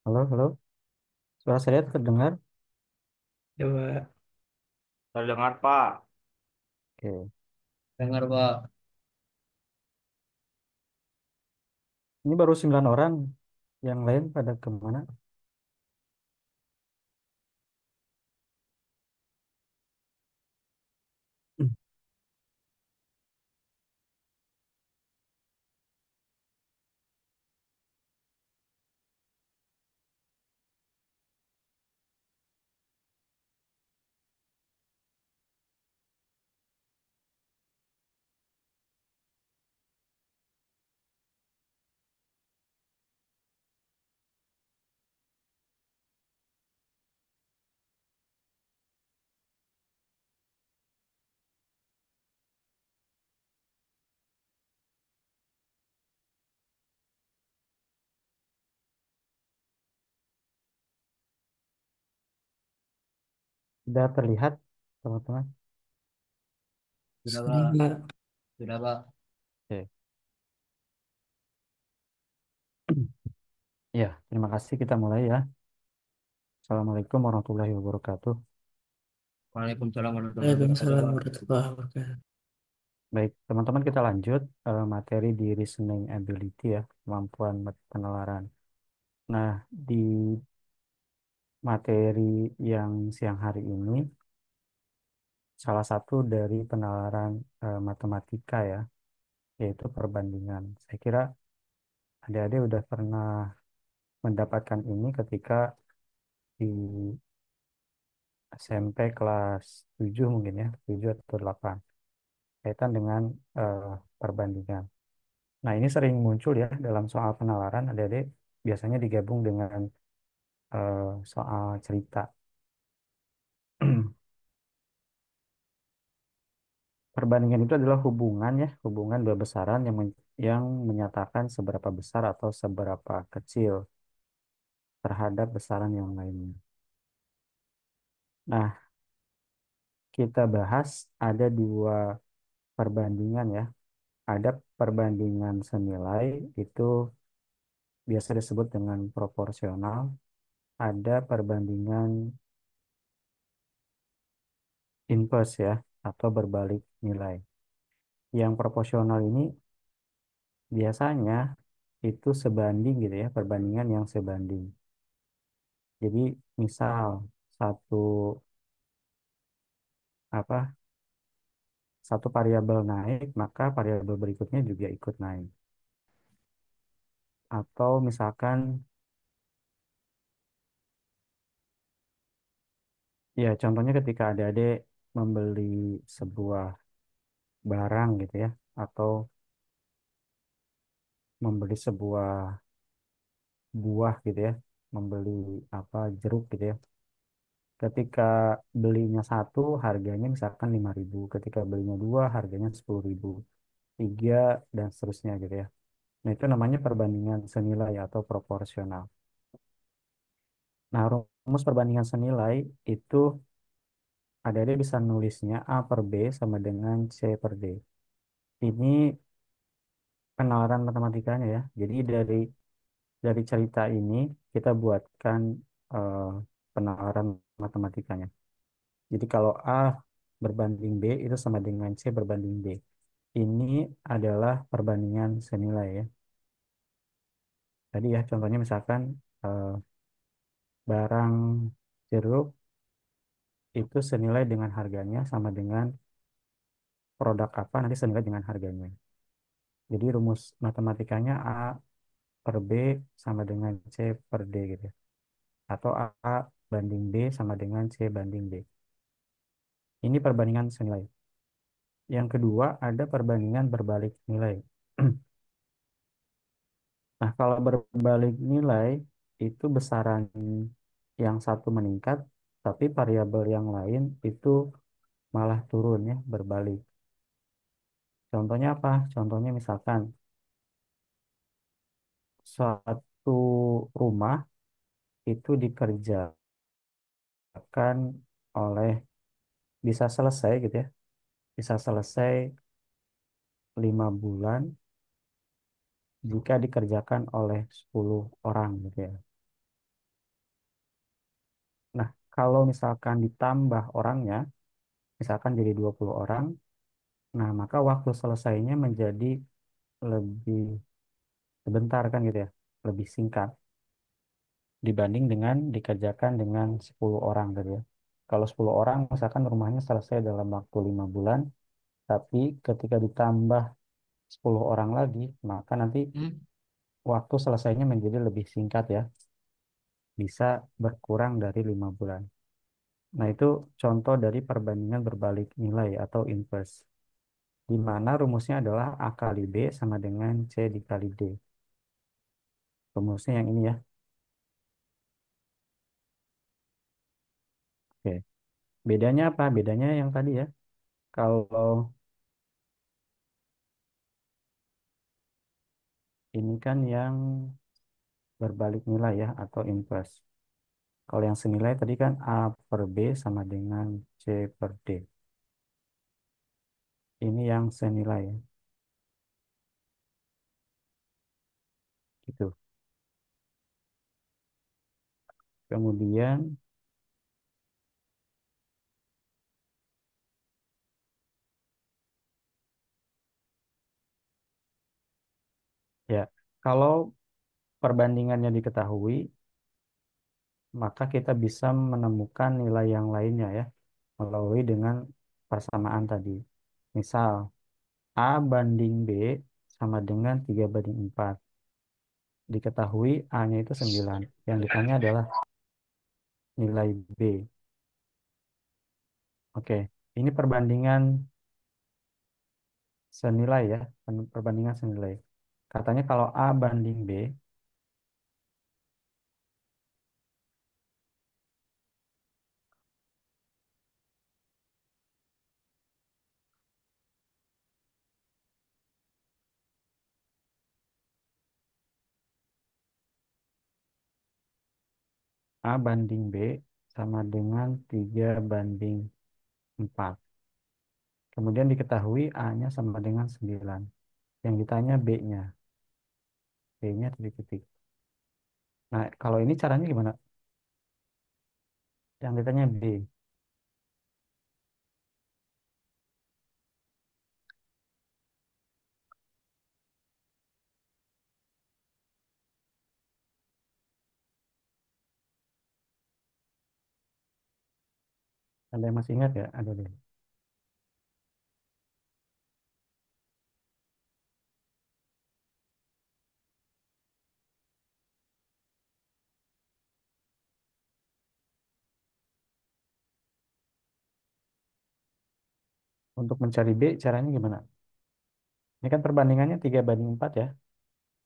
Halo, halo. Suara saya terdengar? Coba Terdengar, Pak. Oke. dengar Pak. Ini baru 9 orang. Yang lain pada kemana? Sudah terlihat, teman-teman? Sudah Pak. Sudah Pak. Oke. Ya, terima kasih. Kita mulai ya. Assalamualaikum warahmatullahi wabarakatuh. Waalaikumsalam warahmatullahi Waalaikumsalam wabarakatuh, warahmatullahi wabarakatuh. Baik, teman-teman kita lanjut materi di listening ability ya, kemampuan penalaran. Nah, di materi yang siang hari ini, salah satu dari penalaran matematika ya, yaitu perbandingan. Saya kira adik-adik udah pernah mendapatkan ini ketika di SMP kelas 7 mungkin ya, 7 atau 8 kaitan dengan eh, perbandingan. Nah, ini sering muncul ya dalam soal penalaran adik-adik biasanya digabung dengan soal cerita. Perbandingan itu adalah hubungan ya, hubungan dua besaran yang menyatakan seberapa besar atau seberapa kecil terhadap besaran yang lainnya. Nah, kita bahas ada dua perbandingan ya. Ada perbandingan senilai itu biasa disebut dengan proporsional. Ada perbandingan inverse ya atau berbalik nilai. Yang proporsional ini biasanya itu sebanding gitu ya, perbandingan yang sebanding. Jadi misal satu apa satu variabel naik, maka variabel berikutnya juga ikut naik. Atau misalkan ya contohnya ketika adik-adik membeli sebuah barang gitu ya, atau membeli sebuah buah gitu ya, membeli apa jeruk gitu ya. Ketika belinya satu harganya misalkan 5.000, ketika belinya dua harganya 10.000, tiga dan seterusnya gitu ya. Nah itu namanya perbandingan senilai atau proporsional. Nah rumus perbandingan senilai itu ada bisa nulisnya A per B sama dengan C per D. Ini penalaran matematikanya ya. Jadi dari cerita ini kita buatkan eh, penalaran matematikanya. Jadi kalau A berbanding B itu sama dengan C berbanding D. Ini adalah perbandingan senilai ya. Tadi ya contohnya misalkan eh, barang jeruk itu senilai dengan harganya sama dengan produk apa nanti senilai dengan harganya. Jadi rumus matematikanya A per B sama dengan C per D gitu ya. Atau A banding B sama dengan C banding D. Ini perbandingan senilai. Yang kedua ada perbandingan berbalik nilai. Nah, kalau berbalik nilai itu besaran yang satu meningkat, tapi variabel yang lain itu malah turun ya, berbalik. Contohnya apa? Contohnya misalkan suatu rumah itu dikerjakan oleh bisa selesai gitu ya, bisa selesai 5 bulan jika dikerjakan oleh 10 orang gitu ya. kalau misalkan ditambah orangnya, misalkan jadi 20 orang, nah maka waktu selesainya menjadi lebih sebentar kan gitu ya, lebih singkat dibanding dengan dikerjakan dengan 10 orang tadi ya. Kalau 10 orang misalkan rumahnya selesai dalam waktu 5 bulan, tapi ketika ditambah 10 orang lagi, maka nanti Hmm? waktu selesainya menjadi lebih singkat ya, bisa berkurang dari 5 bulan. Nah, itu contoh dari perbandingan berbalik nilai atau inverse, di mana rumusnya adalah A kali B sama dengan C dikali D. Rumusnya yang ini ya. Oke. Bedanya apa? Bedanya yang tadi ya. Kalau ini kan yang berbalik nilai ya atau inverse. Kalau yang senilai tadi kan A per B sama dengan C per D. Ini yang senilai ya. Gitu. Kemudian ya, kalau perbandingannya diketahui, maka kita bisa menemukan nilai yang lainnya ya melalui dengan persamaan tadi. Misal A banding B sama dengan 3/4. Diketahui A-nya itu 9. Yang ditanya adalah nilai B. Oke, ini perbandingan senilai ya, perbandingan senilai. Katanya kalau A banding B, A banding B sama dengan 3/4. Kemudian diketahui A-nya sama dengan 9. Yang ditanya B-nya. B-nya titik-titik. Nah, kalau ini caranya gimana? Yang ditanya B. Ada yang masih ingat ya? Ada deh. Untuk mencari B, caranya gimana? Ini kan perbandingannya 3/4 ya.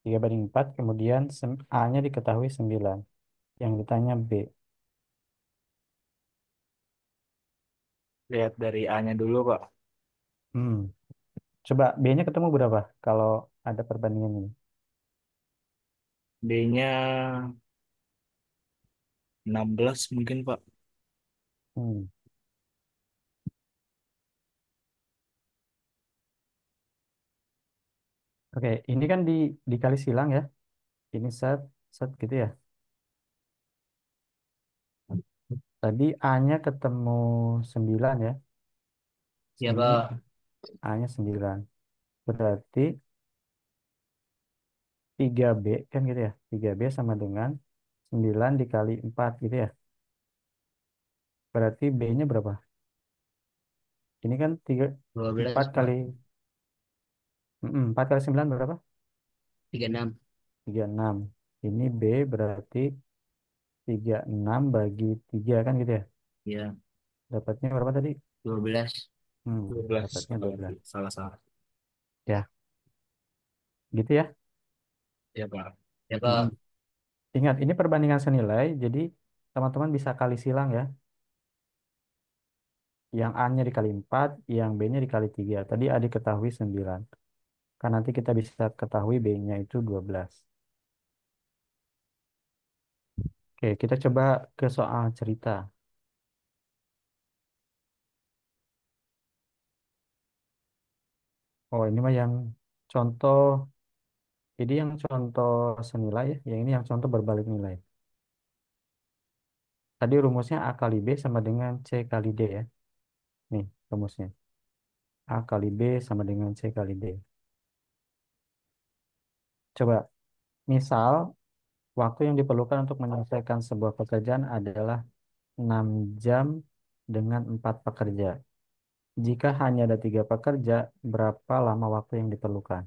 3/4, kemudian A-nya diketahui 9. Yang ditanya B. Lihat dari A-nya dulu, Pak. Hmm. Coba B-nya ketemu berapa kalau ada perbandingan ini? B-nya 16 mungkin, Pak. Hmm. Oke, ini kan dikali silang ya. Ini set, set gitu ya. Tadi A-nya ketemu 9 ya. Ya, Sini Pak. A-nya 9. Berarti 3B kan gitu ya. 3B sama dengan 9 dikali 4 gitu ya. Berarti B-nya berapa? Ini kan 3, 4 12, kali, Pak. 4 kali 9 berapa? 36. 36. Ini B berarti 36 bagi 3 kan gitu ya. Ya, Dapatnya berapa tadi? 12. Hmm, 12. dapatnya Oh, 12. salah-salah. Ya, gitu ya. Ya, Pak. Ya, Mm-mm. Pak. Ingat, ini perbandingan senilai, jadi teman-teman bisa kali silang ya. Yang A-nya dikali 4, yang B-nya dikali 3. Tadi A diketahui 9. Kan nanti kita bisa ketahui B-nya itu 12. Oke, kita coba ke soal cerita. Oh, ini mah yang contoh, ini yang contoh senilai ya. Yang ini yang contoh berbalik nilai. Tadi rumusnya A kali B sama dengan C kali D ya. Nih rumusnya. A kali B sama dengan C kali D. Coba, misal waktu yang diperlukan untuk menyelesaikan sebuah pekerjaan adalah 6 jam dengan 4 pekerja. Jika hanya ada 3 pekerja, berapa lama waktu yang diperlukan?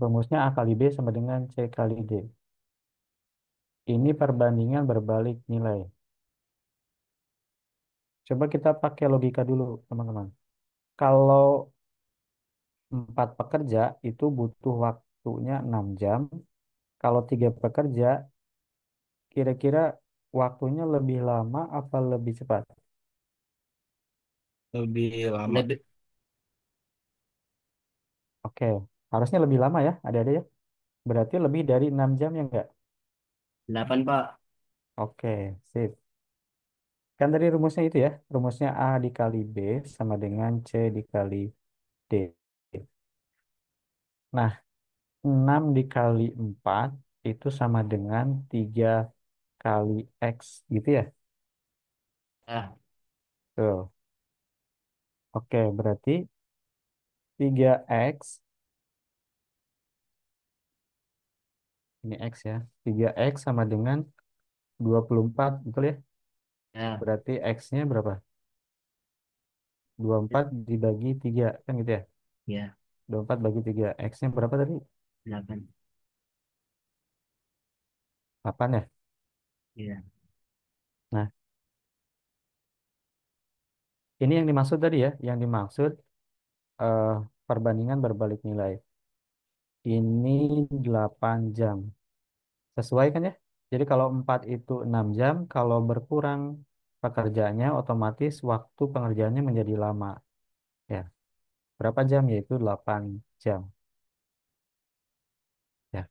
Rumusnya A kali B sama dengan C kali D. Ini perbandingan berbalik nilai. Coba kita pakai logika dulu, teman-teman. Kalau 4 pekerja itu butuh waktunya 6 jam. Kalau 3 pekerja, kira-kira waktunya lebih lama apa lebih cepat? Lebih lama. Lebih Oke, harusnya lebih lama ya, ada-ada ya. Berarti lebih dari 6 jam ya enggak? 8 Pak. Oke, sip. Kan tadi rumusnya itu ya, rumusnya A dikali B sama dengan C dikali D. Nah, 6 dikali 4 itu sama dengan 3 kali X gitu ya. Ya, Tuh. Oke, berarti 3X, ini X ya, 3X sama dengan 24, betul ya? ya, Berarti X-nya berapa? 24 dibagi 3, kan gitu ya? ya, 24 bagi 3, X-nya berapa tadi? 8. 8 ya? Iya. Nah, ini yang dimaksud tadi ya, yang dimaksud eh, perbandingan berbalik nilai. Ini 8 jam. Sesuai kan ya? Jadi kalau 4 itu 6 jam, kalau berkurang pekerjaannya, otomatis waktu pengerjaannya menjadi lama. Ya, berapa jam? Yaitu 8 jam. Ya,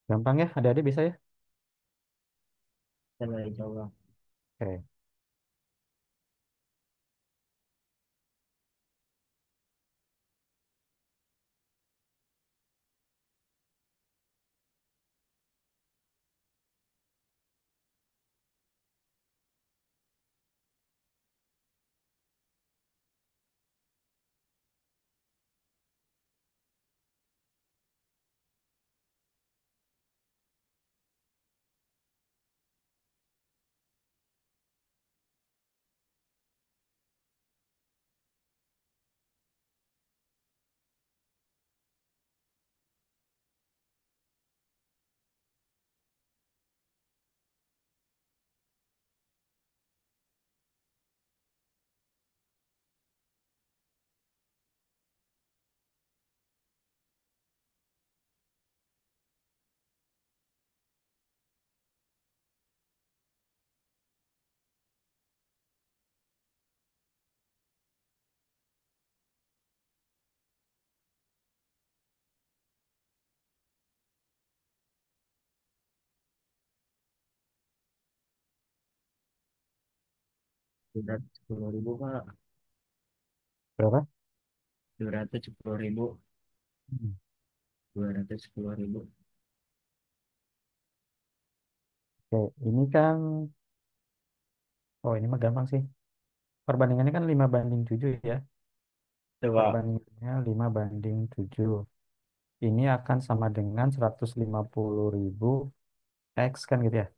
gampang ya? Ada-ada bisa ya? Coba coba. Oke. Sudah 10.000 Pak. Berapa? 210.000. Hmm. 210.000. Oke, ini kan, oh ini mah gampang sih. Perbandingannya kan 5 banding 7 ya. Coba. Perbandingannya 5 banding 7. Ini akan sama dengan 150.000 X kan gitu ya.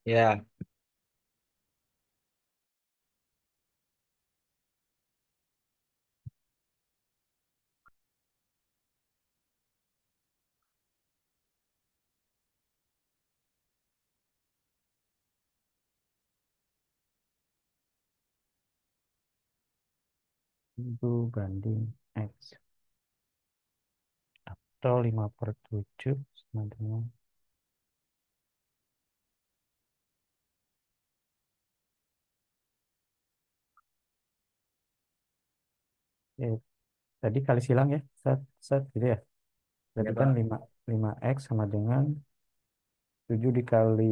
Ya, Itu banding X. Atau 5/7 sama dengan, eh, tadi kali silang ya. Set, set gitu ya. Ya Berarti kan Pak. 5X sama dengan 7 dikali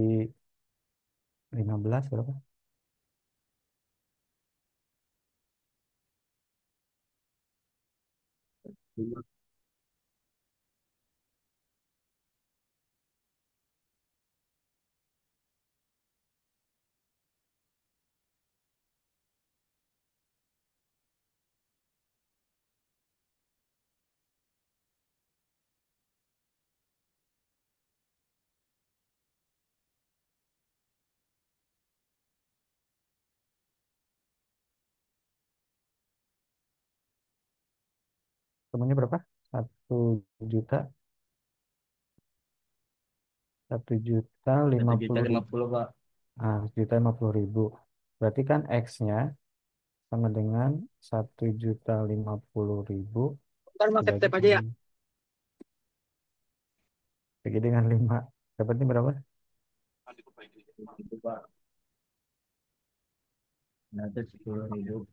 15 berapa? Temunya berapa? 1 juta. 1.050.000. 1.050.000 Pak. 1.050.000. Berarti kan X-nya sama dengan 1.050.000 Ntar pakai dibagi tap aja ya. dengan, bagi dengan 5. Dapatnya berapa? Itu Pak. Nah, itu 10.000.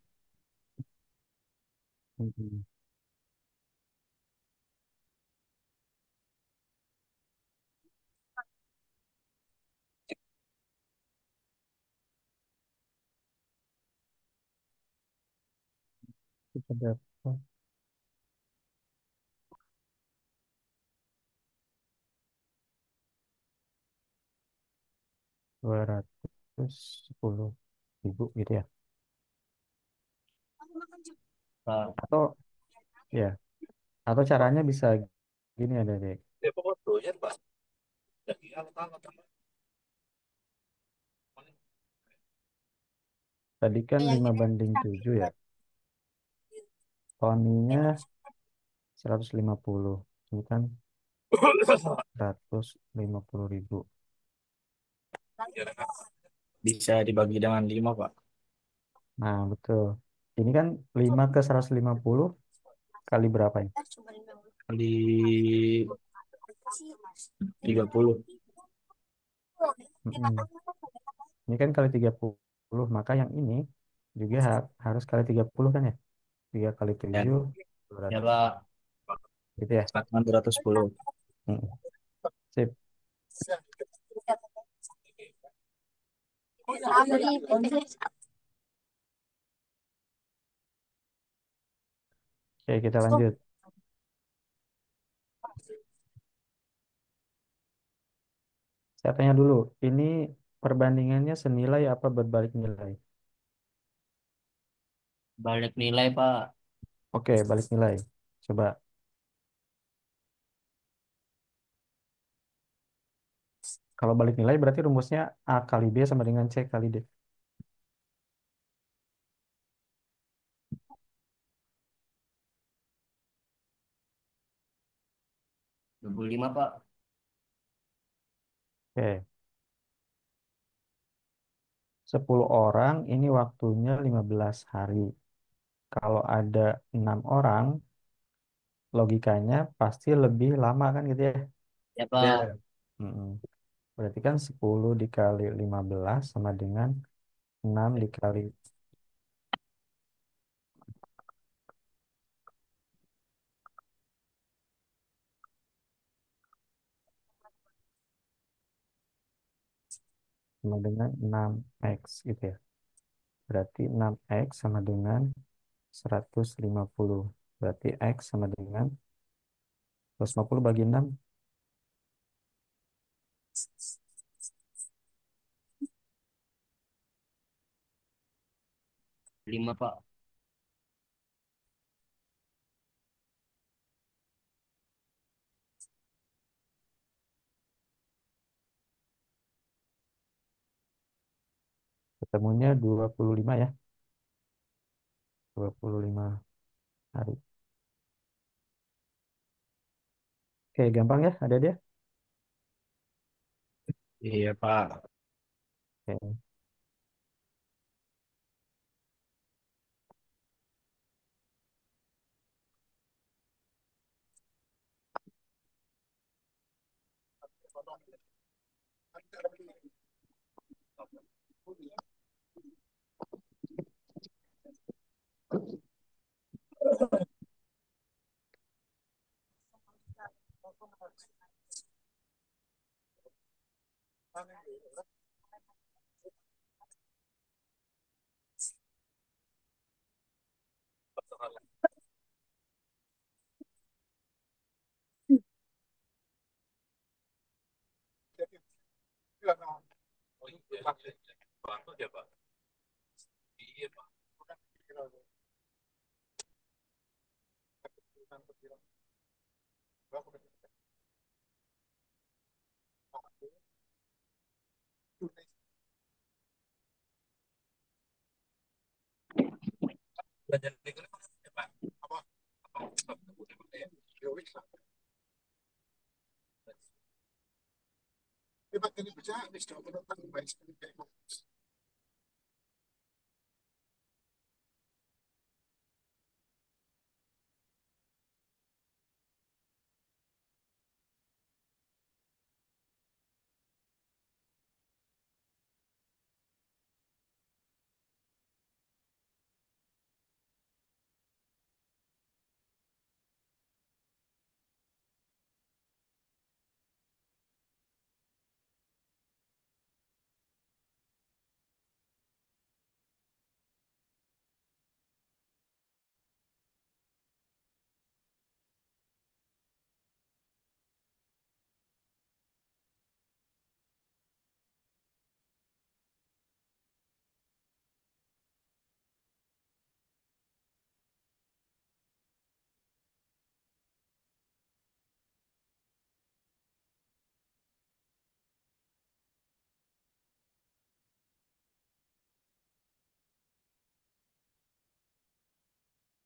Hmm, Kita dapat 210.000 gitu ya. Pak. Atau ya, atau caranya bisa gini ada deh. Tadi kan 5/7 ya. Toninya 150. Ini kan 150.000. Bisa dibagi dengan 5, Pak. Nah, betul. Ini kan 5 ke 150 kali berapa ini? Di 30. Mm-mm. Ini kan kali 30. Maka yang ini juga harus kali 30 kan ya? 3 kali Ya, 7, Ya 200. Pak. Gitu ya? 210. Mm-mm. Sip. Oke, kita lanjut. Saya tanya dulu, ini perbandingannya senilai apa berbalik nilai? Balik nilai Pak. Oke, balik nilai. Coba, kalau balik nilai berarti rumusnya A kali B sama dengan C kali D. 25 Pak. Oke, 10 orang ini waktunya 15 hari. Kalau ada 6 orang, logikanya pasti lebih lama kan gitu ya. Ya Ya, Pak. Mm-mm. Berarti kan 10 dikali 15 sama dengan 6 dikali, sama dengan 6X gitu ya. Berarti 6X sama dengan 150. Berarti X sama dengan 150 bagi 6. 5 Pak. Ketemunya 25 ya. 25 hari. Oke, gampang ya. Ada dia. iya, Pak. Oke.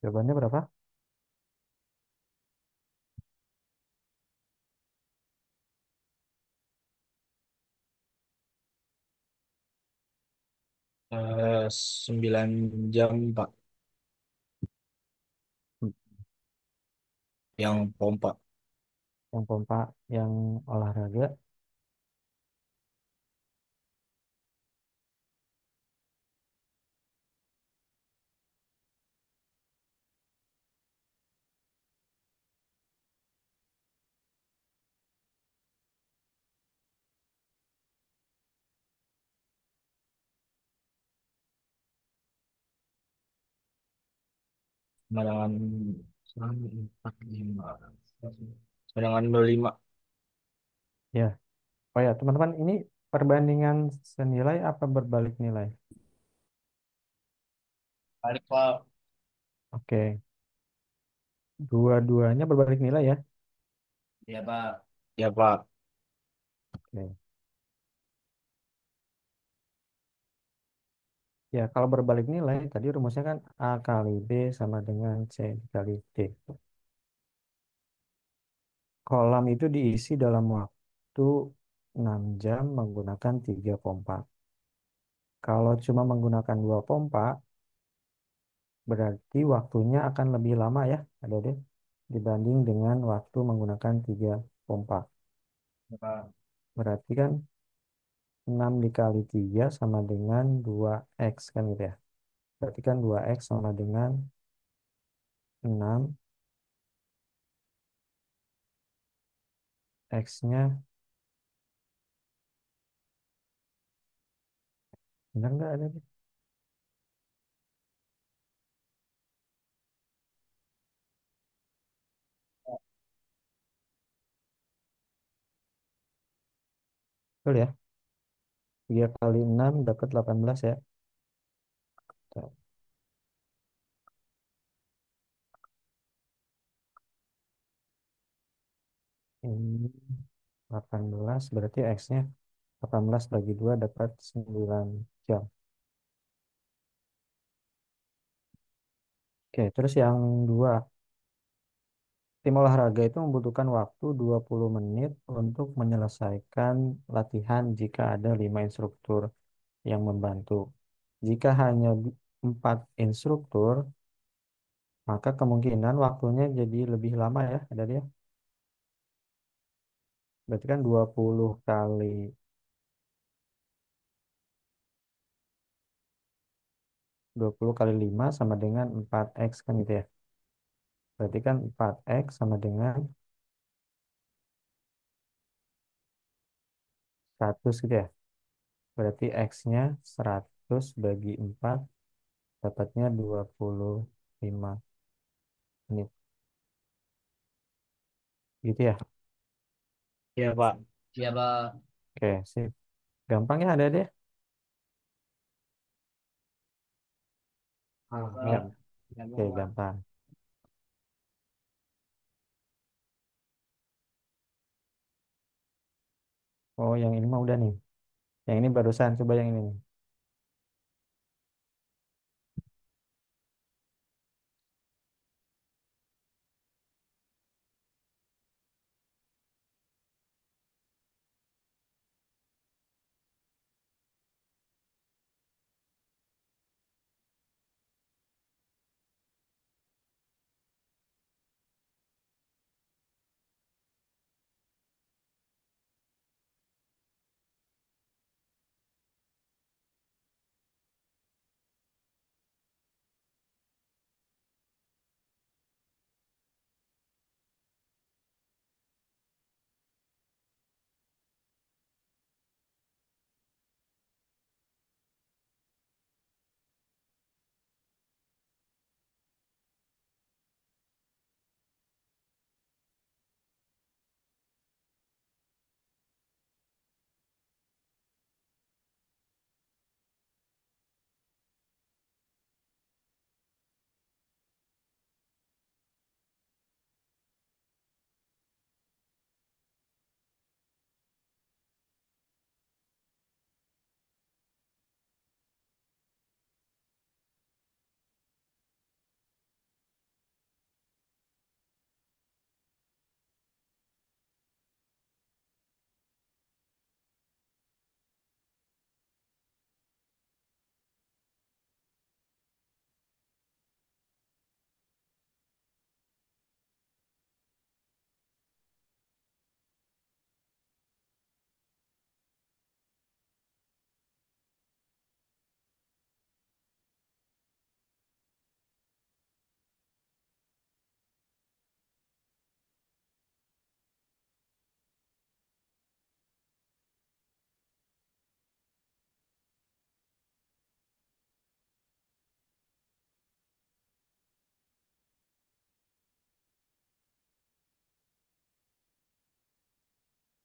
Jawabannya berapa? Eh, 9 jam, Pak. Hmm, Yang pompa. Yang pompa, yang olahraga. Kemenangan 45. Kemenangan 25. Ya. Oh ya, teman-teman, ini perbandingan senilai apa berbalik nilai? Balik, Pak. Oke, dua-duanya berbalik nilai ya. Iya, Pak. Ya, Pak. Oke. Ya, kalau berbalik nilai, tadi rumusnya kan A kali B sama dengan C kali D. Kolam itu diisi dalam waktu 6 jam menggunakan 3 pompa. Kalau cuma menggunakan 2 pompa, berarti waktunya akan lebih lama ya, ada deh, dibanding dengan waktu menggunakan 3 pompa. Iya, Pak. Berarti kan 6 dikali 3 sama dengan 2x kan gitu ya. Berarti kan 2x sama dengan 6, x-nya benar nggak ada deh? Betul ya? 3 kali 6 dapat 18 ya. Tuh. Ini 18 berarti x-nya 18 bagi 2 dapat 9 jam. Oke, terus yang dua, tim olahraga itu membutuhkan waktu 20 menit untuk menyelesaikan latihan jika ada 5 instruktur yang membantu. Jika hanya 4 instruktur, maka kemungkinan waktunya jadi lebih lama ya, ada dia. Berarti kan 20 kali 5 sama dengan 4x kan gitu ya. Berarti kan 4x sama dengan 100 gitu ya. Berarti X-nya 100 bagi 4 dapatnya 25 menit. Gitu ya? Iya, Pak. Siapa? Oke, sip. Gampang ya ada deh. Ya. Pak. Oke, gampang. Oh, yang ini mah udah nih. Yang ini barusan, coba yang ini nih.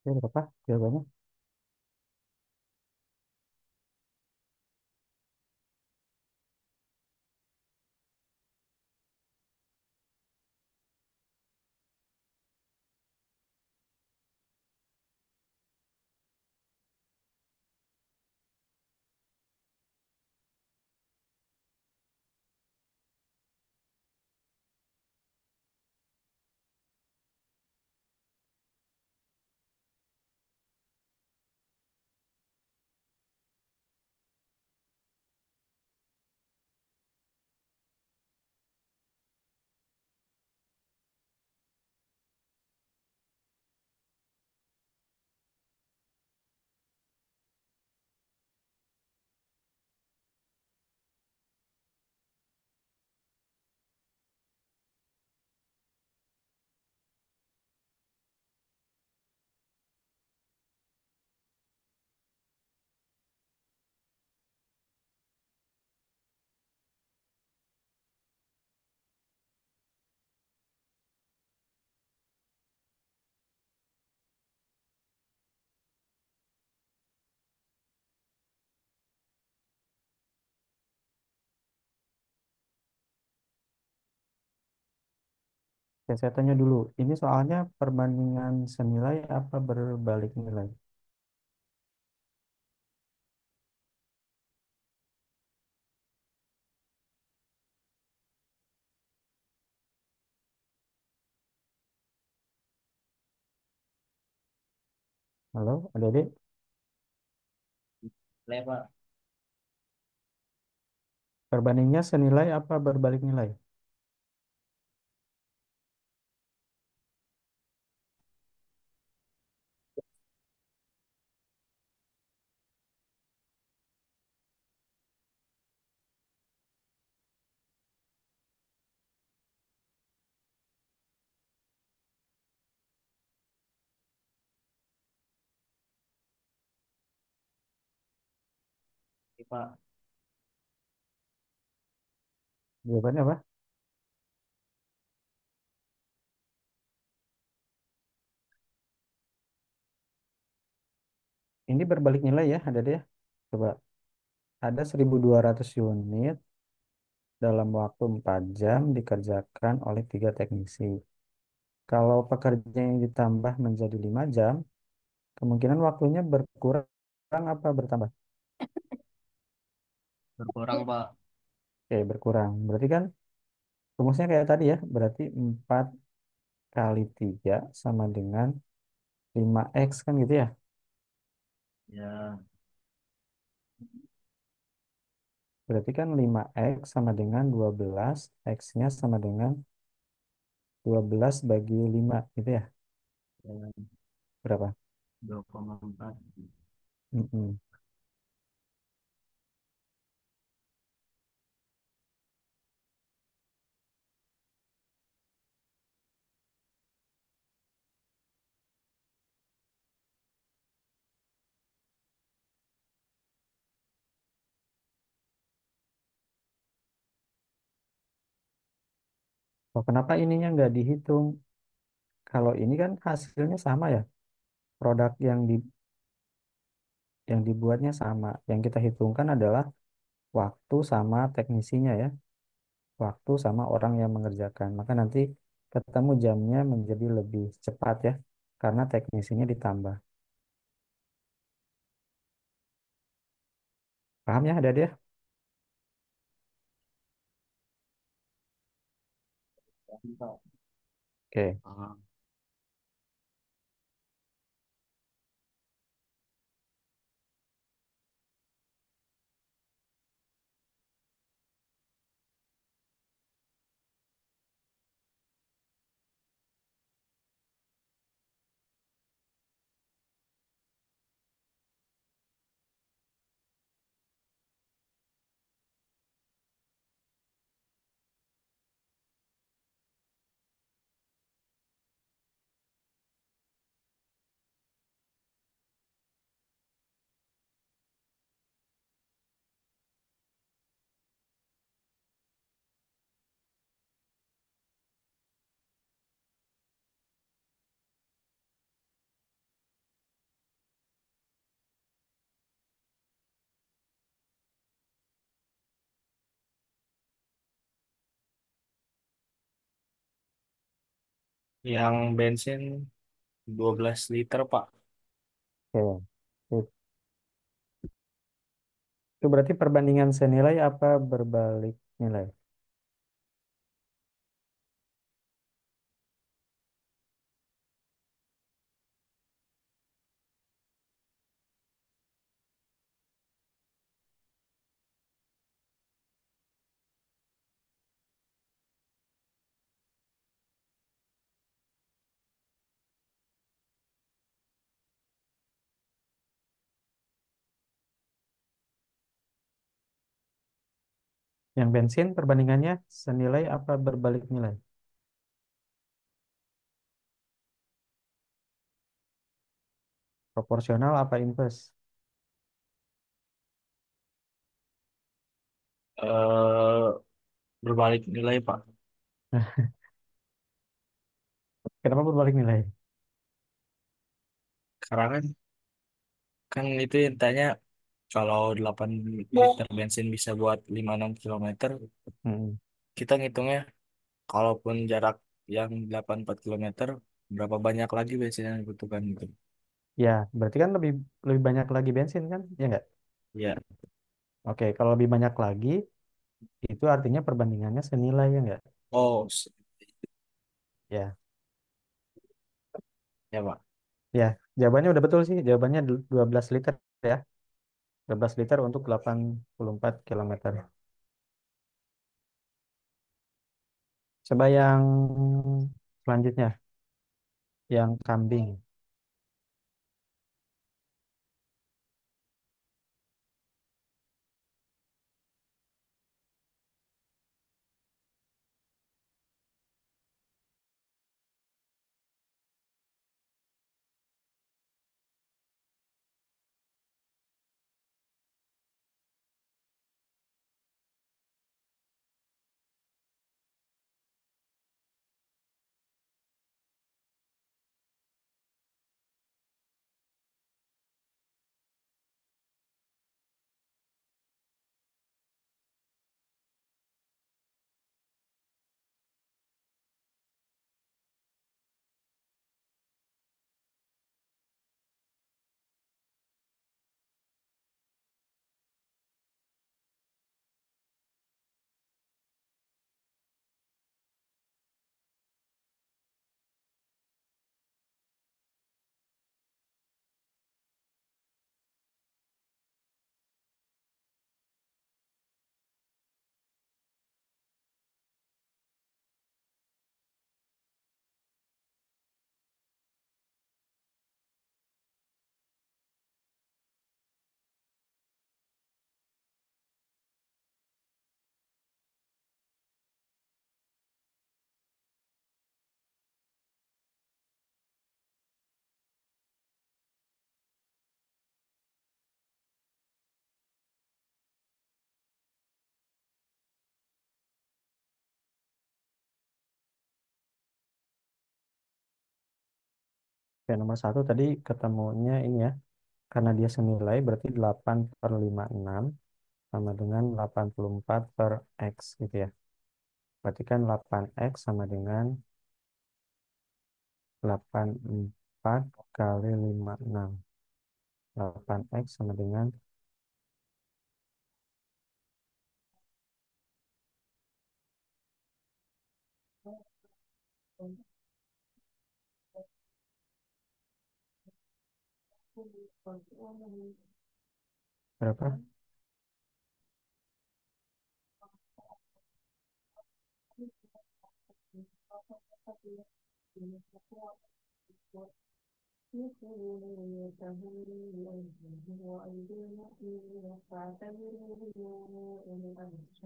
Oke, berapa jawabannya? Oke, saya tanya dulu. Ini soalnya perbandingan senilai apa berbalik nilai? Halo, adik-adik? Boleh, Pak. Perbandingnya senilai apa berbalik nilai? Pak. Jawabannya apa? Ini berbalik nilai ya, ada deh. Coba, ada 1.200 unit dalam waktu 4 jam dikerjakan oleh tiga teknisi. Kalau pekerja yang ditambah menjadi 5 jam, kemungkinan waktunya berkurang apa bertambah? Berkurang, Pak. Oke, berkurang. Berarti kan rumusnya kayak tadi ya, berarti 4 kali 3 sama dengan 5x kan gitu ya. Ya, Berarti kan 5x sama dengan 12, x-nya sama dengan 12 bagi 5 gitu ya. ya, Berapa? 2,4. Mm-mm. Oh, kenapa ininya nggak dihitung? Kalau ini kan hasilnya sama ya. Produk yang dibuatnya sama. Yang kita hitungkan adalah waktu sama teknisinya ya. Waktu sama orang yang mengerjakan. Maka nanti ketemu jamnya menjadi lebih cepat ya. Karena teknisinya ditambah. Paham ya, ada dia? Pak. Oke. Ah, yang bensin 12 liter, Pak. Oke. Itu berarti perbandingan senilai apa berbalik nilai? Yang bensin perbandingannya senilai apa berbalik nilai? Proporsional apa inverse? Eh, Berbalik nilai, Pak. Kenapa berbalik nilai? Karena kan itu yang tanya kalau 8 liter bensin bisa buat 5-6 kilometer, Hmm. kita ngitungnya kalaupun jarak yang 84 kilometer, berapa banyak lagi bensin yang dibutuhkan gitu. Ya, berarti kan lebih lebih banyak lagi bensin kan? Ya nggak? Ya, Oke, kalau lebih banyak lagi, itu artinya perbandingannya senilai ya nggak? oh, Ya, ya Pak. ya. Jawabannya udah betul sih. Jawabannya 12 liter ya. 12 liter untuk 84 kilometer. Coba yang selanjutnya, yang kambing. Oke, nomor satu tadi ketemunya ini ya. Karena dia senilai berarti 8/56 sama dengan 84 per X gitu ya. Berarti kan 8X sama dengan 84 kali 56. 8X sama dengan berapa?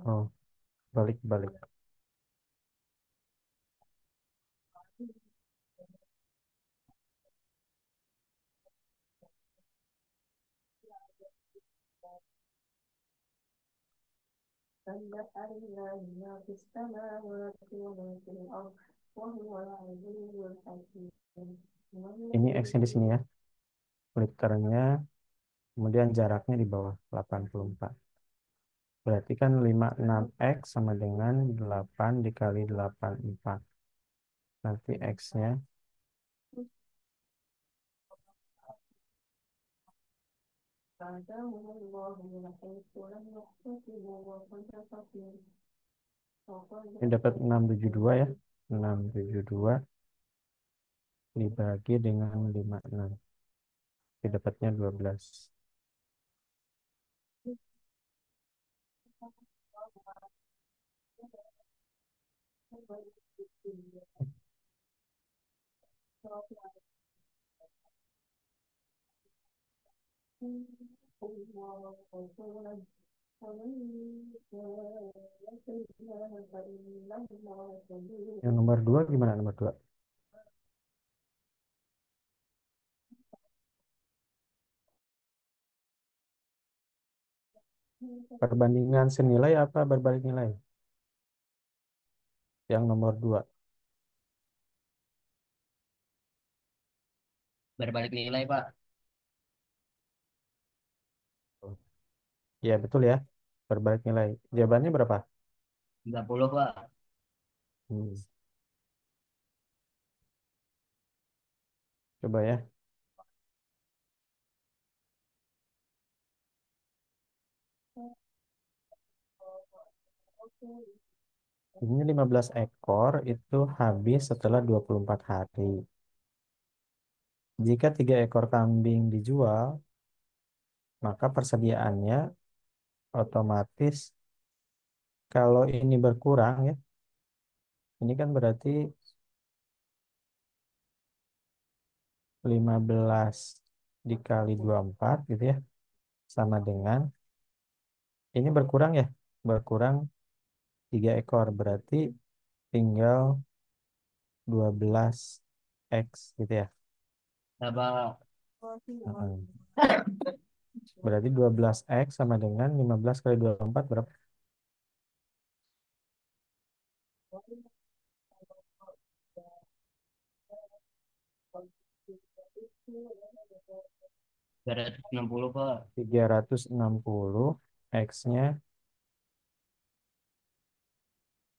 Oh, balik-balik. Ini X-nya di sini ya. Liternya, kemudian jaraknya di bawah 84. Berarti kan 56X sama dengan 8 dikali 84. Nanti X-nya ini dapat 672 ya. 672 dibagi dengan 56. Ini dapatnya 12. Yang nomor 2 gimana nomor 2? Perbandingan senilai apa berbalik nilai? Yang nomor 2. Berbalik nilai, Pak. Ya, betul ya. Berbalik nilai. Jawabannya berapa? 90, Pak. Hmm, coba ya. Ini 15 ekor itu habis setelah 24 hari. Jika 3 ekor kambing dijual, maka persediaannya otomatis kalau ini berkurang ya, ini kan berarti 15 dikali 24 gitu ya, sama dengan ini berkurang ya, berkurang 3 ekor berarti tinggal 12X gitu ya. Nah, Pak. Heeh. Berarti 12X sama dengan 15 kali 24 berapa? Berat 60, Pak. 360 X-nya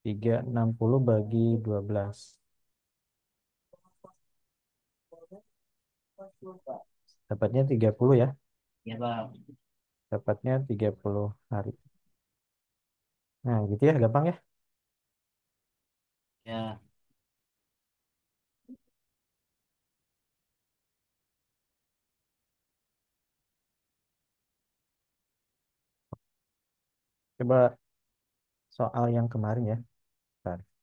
360 bagi 12. Dapatnya 30 ya. Ya, Pak. Dapatnya 30 hari. Nah, gitu ya, gampang ya. Ya, Coba soal yang kemarin ya. Bentar.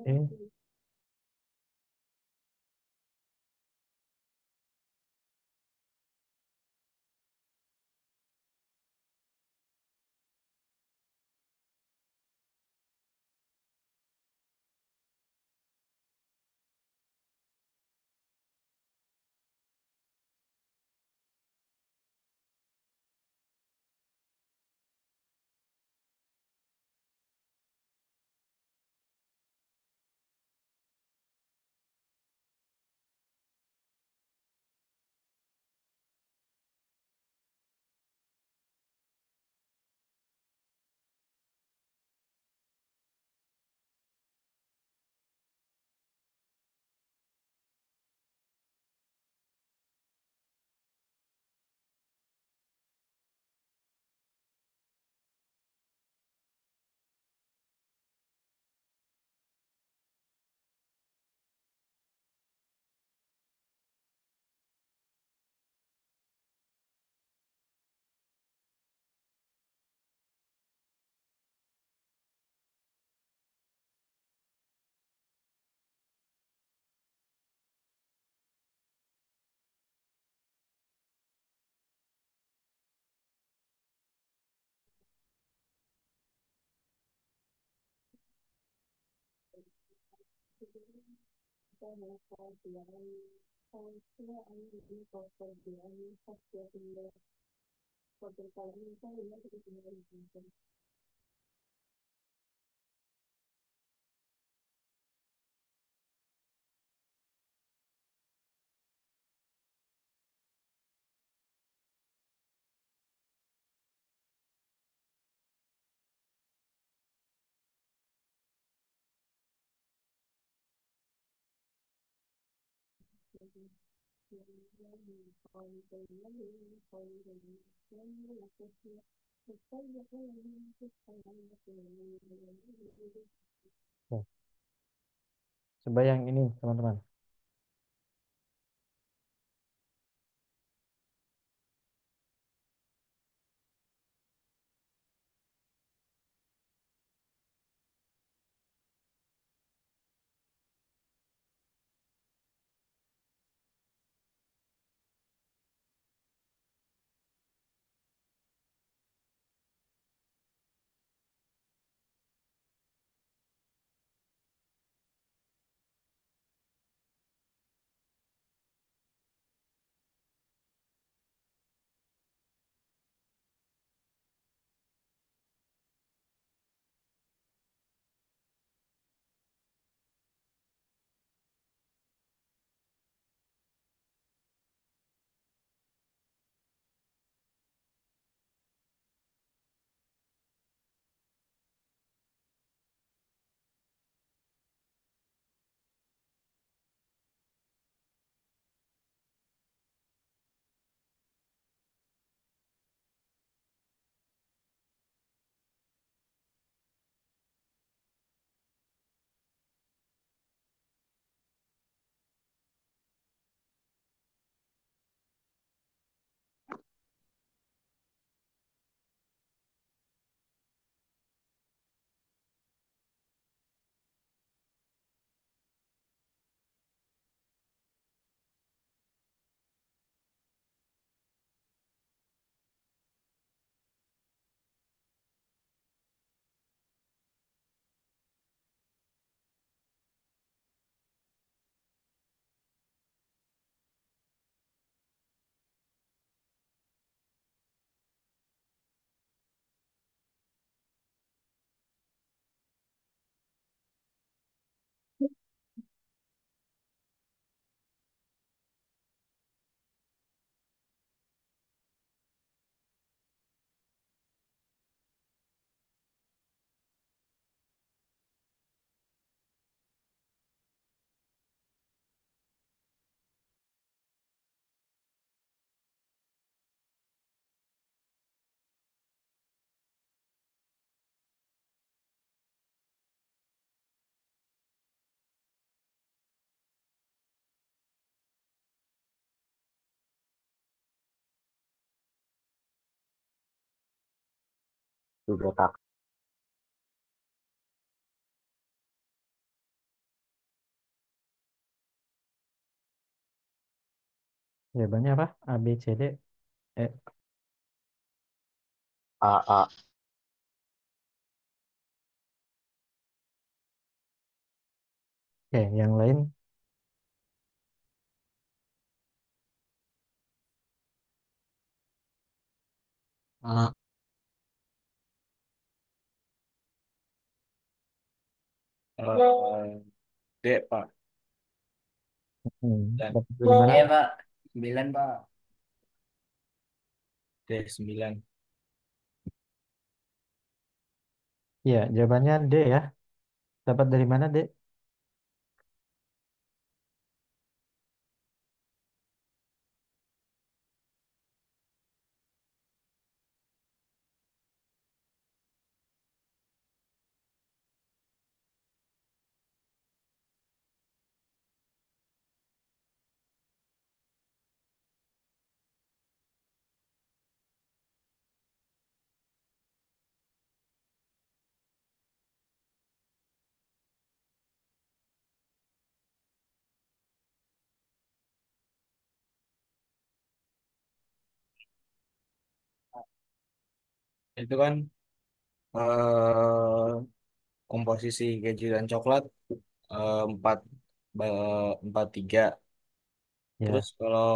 Eh, ya. Sebayang ini teman-teman. tiga tak. Jawabannya apa? A, B, C, D, E. A, A. Oke, yang lain. A. Eh, D, Pak. Dan Dapat dari mana? Iya pak, 9 pak. D, 9. Iya, jawabannya D ya. Dapat dari mana, D? Itu kan eh komposisi keju dan coklat 4 4 3. Terus Ya, kalau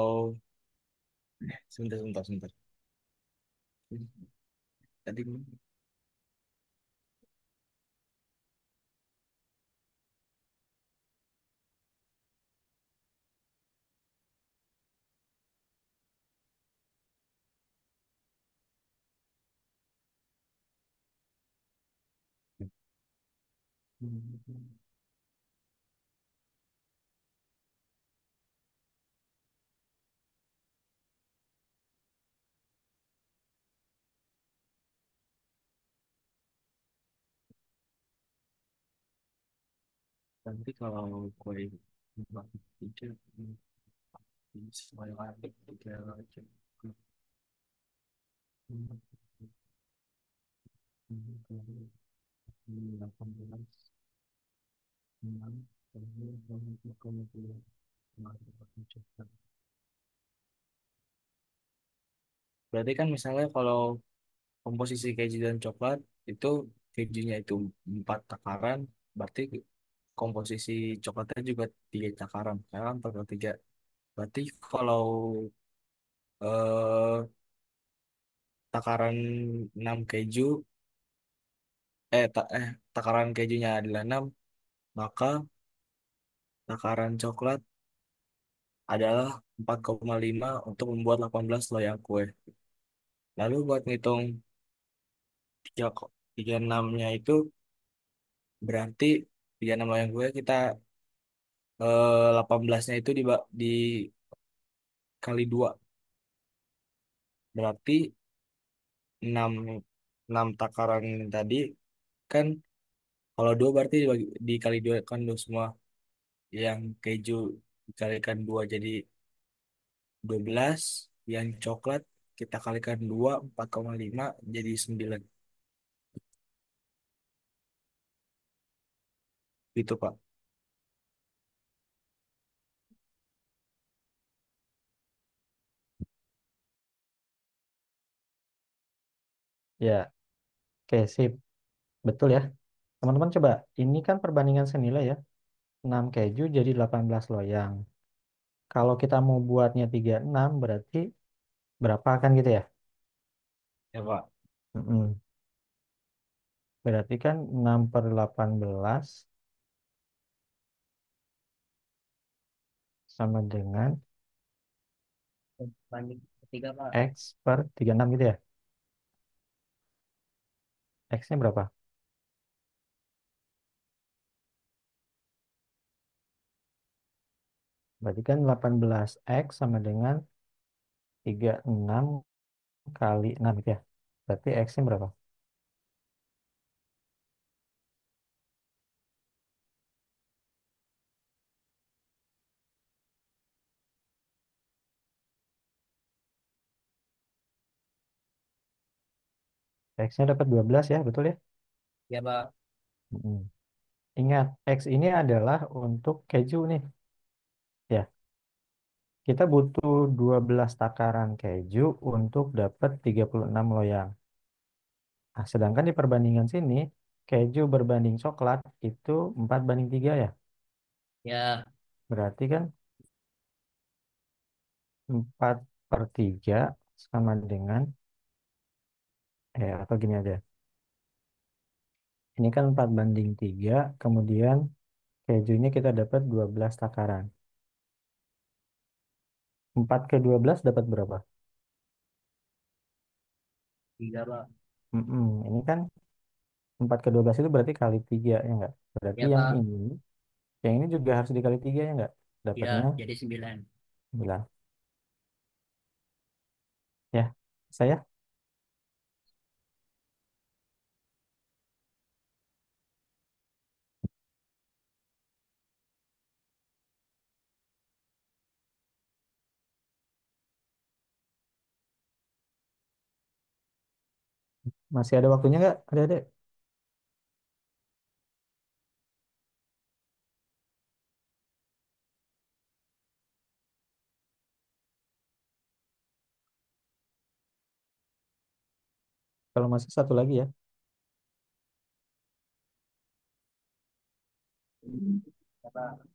sebentar sebentar sebentar. Tadi nanti kalau kue 4 3 semuanya ada 3 aja. 18 Berarti kan misalnya kalau komposisi keju dan coklat itu kejunya itu 4 takaran, berarti komposisi coklatnya juga 3 takaran, kan 4 per 3. Berarti kalau eh, takaran 6 keju, takaran kejunya adalah 6, maka takaran coklat adalah 4,5 untuk membuat 18 loyang kue. Lalu buat ngitung 3, 36-nya itu berarti 36 loyang kue kita 18-nya itu dikali 2. Berarti 6 6 takaran tadi kan, kalau 2 berarti dikali 2 kan 2 semua. Yang keju dikalikan 2 jadi 12, yang coklat kita kalikan 2 4,5 jadi 9. Gitu, Pak. ya. Oke, sip. Betul ya. Teman-teman coba, ini kan perbandingan senilai ya. 6 keju jadi 18 loyang. Kalau kita mau buatnya 36 berarti berapa kan gitu ya? Ya, Pak. Mm-mm. Berarti kan 6 per 18 sama dengan Banding ketiga pak. X per 36 gitu ya. X-nya berapa? Berarti kan 18X sama dengan 36 kali 6 gitu ya. Berarti X-nya berapa? X-nya dapat 12 ya, betul ya? Ya, Pak. Mm. Ingat, X ini adalah untuk keju nih. Ya, kita butuh 12 takaran keju untuk dapat 36 loyang. Nah, sedangkan di perbandingan sini, keju berbanding coklat itu 4 banding 3 ya. Ya, Berarti kan 4/3 sama dengan, atau gini aja. Ini kan 4 banding 3, kemudian kejunya kita dapat 12 takaran. 4 ke 12 dapat berapa? 3, Pak. Ini kan 4 ke 12 itu berarti kali 3 ya enggak? Berarti Ya, Pak. yang ini juga harus dikali 3 ya enggak? Ya, Dapatnya jadi 9. 9. Ya, saya masih ada waktunya enggak? Ada. Kalau masih satu lagi ya. Ya, Pak.